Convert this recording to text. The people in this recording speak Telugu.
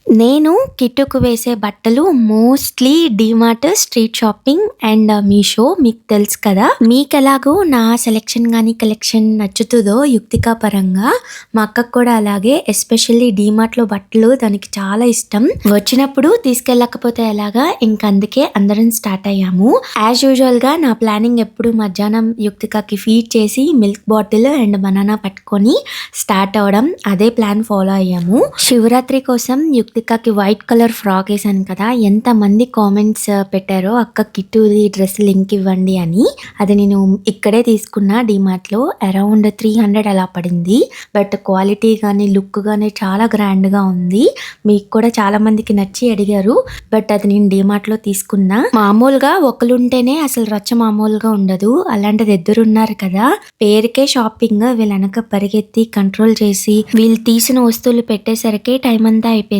నేను కిట్టుకు వేసే బట్టలు mostly DMart, street shopping and Meesho మీకు తెలుసు కదా! మీకెలాగో నా సెలక్షన్ గాని, కలెక్షన్ నచ్చుతదో యుక్తిక పరంగా మా అక్కకు కూడా అలాగే ఎస్పెషల్లీ డీమార్ట్‌లో బట్టలు తనకి చాలా ఇష్టం. వచ్చినప్పుడు తీసుకెళ్ళకపోతే ఎలాగా ఇంక అందుకే అందరం స్టార్ట్ అయ్యాము. యాజ్ యూజువల్‌గా నా ప్లానింగ్ ఎప్పుడు మధ్యాహ్నం యుక్తికకి ఫీడ్ చేసి మిల్క్ బాటిల్ అండ్ బనానా పట్టుకొని స్టార్ట్ అవ్వడం. అదే ప్లాన్ ఫాలో అయ్యాము. శివరాత్రి కోసం యుక్తికకి వైట్ కలర్ ఫ్రాక్ వేసాను కదా! ఎంతమంది కామెంట్స్ పెట్టారో అక్క కిట్టుది డ్రెస్ లింక్ ఇవ్వండి అని. అది నేను ఇక్కడే తీసుకున్నా డీమార్ట్‌లో అరౌండ్ 300 అలా పడింది. బట్ క్వాలిటీ గానీ, లుక్ గానీ చాలా గ్రాండ్‌గా ఉంది. మీకు కూడా చాలా మందికి నచ్చి అడిగారు. బట్ అది నేను డీమార్ట్‌లో తీసుకున్నా. మామూలుగా ఒకలుంటేనే అసలు రచ్చ మామూలుగా ఉండదు. అలాంటిది ఇద్దరున్నారు కదా! పేరుకే షాపింగ్ వీళ్ళెనక పరిగెత్తి కంట్రోల్ చేసి వీళ్ళు తీసిన వస్తువులు పెట్టేసరికి టైం అంతా అయిపోయింది.